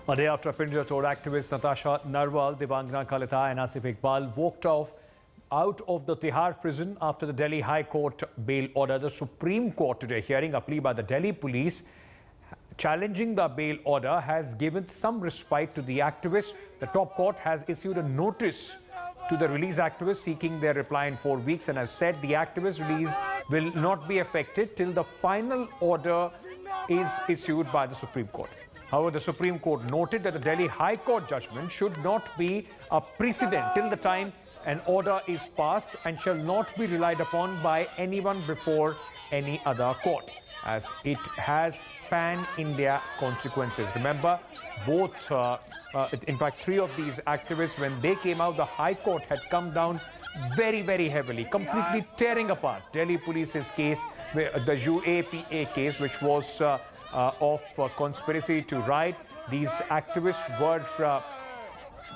A day after Pinjar Tod activist Natasha Narwal, Devangana Kalita and Asif Iqbal walked out of the Tihar prison after the Delhi High Court bail order. The Supreme Court today hearing a plea by the Delhi police challenging the bail order has given some respite to the activists. The top court has issued a notice to the release activists seeking their reply in 4 weeks and has said the activist release will not be affected till the final order is issued by the Supreme Court. However, the Supreme Court noted that the Delhi High Court judgment should not be a precedent till the time an order is passed and shall not be relied upon by anyone before any other court, as it has pan-India consequences. Remember, in fact, 3 of these activists, when they came out, the High Court had come down very, very heavily, completely tearing apart Delhi police's case, the UAPA case, which was of conspiracy to riot. These activists were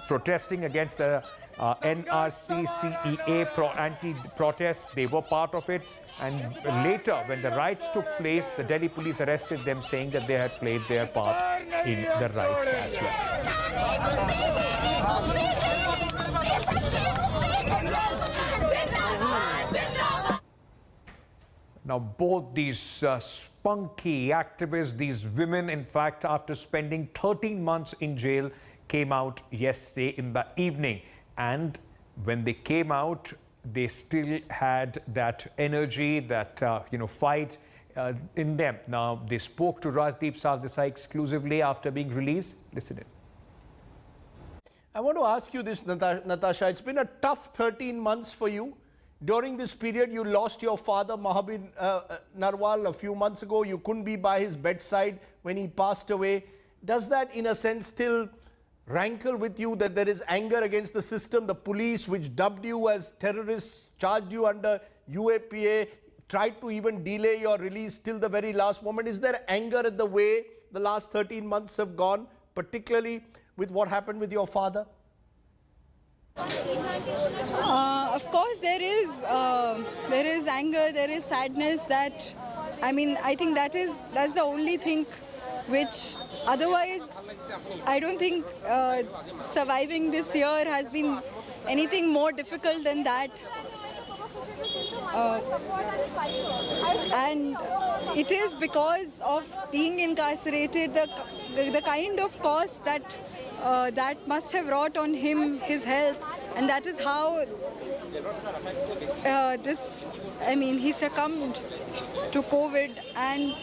protesting against the NRC-CEA anti-protest. They were part of it. And later, when the riots took place, the Delhi police arrested them, saying that they had played their part in the riots as well. Now, both these spunky activists, these women, in fact, after spending 13 months in jail, came out yesterday in the evening. And when they came out, they still had that energy, that fight in them. Now, they spoke to Rajdeep Sardesai exclusively after being released. Listen in. I want to ask you this, Natasha. It's been a tough 13 months for you. During this period, you lost your father, Mahabir Narwal, a few months ago. You couldn't be by his bedside when he passed away. Does that, in a sense, still rankle with you, that there is anger against the system, the police, which dubbed you as terrorists, charged you under UAPA, tried to even delay your release till the very last moment? Is there anger at the way the last 13 months have gone, particularly with what happened with your father? Of course, there is anger, there is sadness. I think that's the only thing which, otherwise, I don't think surviving this year has been anything more difficult than that. And it is because of being incarcerated, the kind of cost that that must have wrought on him, his health, and that is how he succumbed to COVID. And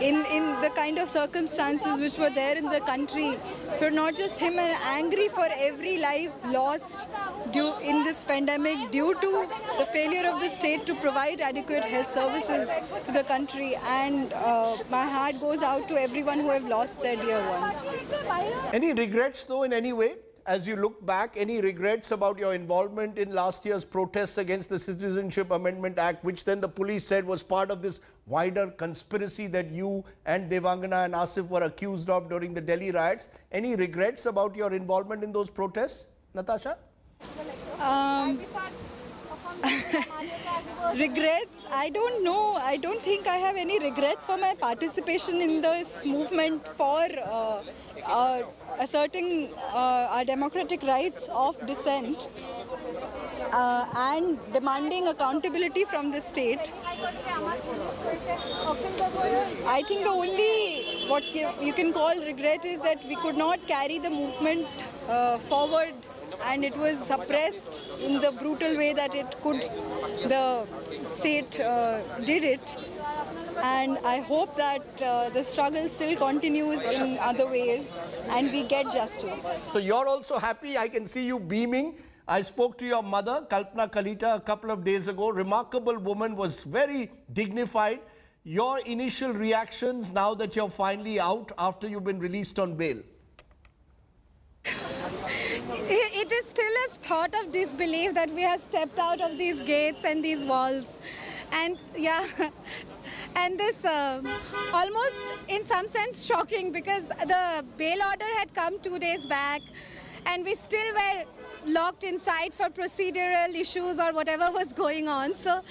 in the kind of circumstances which were there in the country, for not just him, and angry for every life lost in this pandemic due to the failure of the state to provide adequate health services to the country. And my heart goes out to everyone who have lost their dear ones. Any regrets, though, in any way? As you look back, any regrets about your involvement in last year's protests against the Citizenship Amendment Act, which then the police said was part of this wider conspiracy that you and Devangana and Asif were accused of during the Delhi riots? Any regrets about your involvement in those protests, Natasha? Regrets? I don't know. I don't think I have any regrets for my participation in this movement for asserting our democratic rights of dissent and demanding accountability from the state. I think the only what you can call regret is that we could not carry the movement forward, and it was suppressed in the brutal way that the state did it. And I hope that the struggle still continues in other ways and we get justice. So you're also happy. I can see you beaming. I spoke to your mother, Kalpana Kalita, a couple of days ago. Remarkable woman, was very dignified. Your initial reactions now that you're finally out after you've been released on bail? It is still a thought of disbelief that we have stepped out of these gates and these walls. And yeah, and this almost in some sense shocking, because the bail order had come 2 days back and we still were locked inside for procedural issues or whatever was going on. So,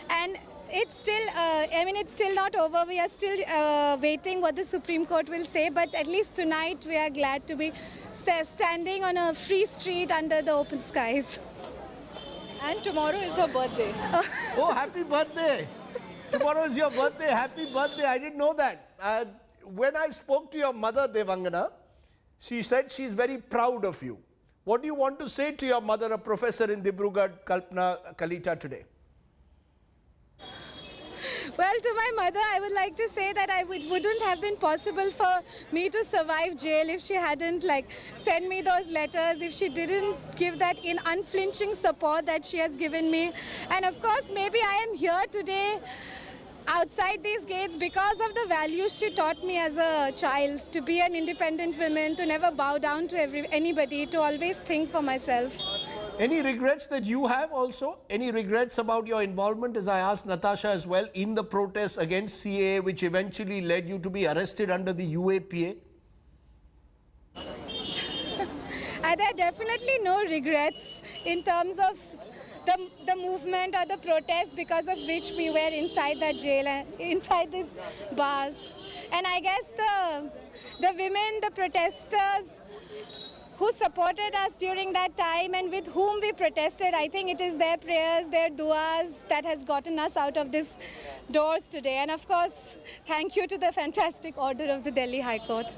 and it's still, it's still not over. We are still waiting what the Supreme Court will say. But at least tonight we are glad to be standing on a free street under the open skies. And tomorrow is her birthday. Oh, happy birthday. Tomorrow is your birthday. Happy birthday. I didn't know that. When I spoke to your mother, Devangana, she said she's very proud of you. What do you want to say to your mother, a professor in Dibrugarh, Kalpana Kalita, today? Well, to my mother, I would like to say that it wouldn't have been possible for me to survive jail if she hadn't sent me those letters, if she didn't give that unflinching support that she has given me. And of course, maybe I am here today outside these gates because of the values she taught me as a child, to be an independent woman, to never bow down to anybody, to always think for myself. Any regrets that you have also? Any regrets about your involvement, as I asked Natasha as well, in the protests against CAA, which eventually led you to be arrested under the UAPA? There are definitely no regrets in terms of the movement or the protest because of which we were inside that jail and inside these bars. And I guess the women, the protesters who supported us during that time and with whom we protested, I think it is their prayers, their duas that has gotten us out of these doors today. And of course, thank you to the fantastic order of the Delhi High Court.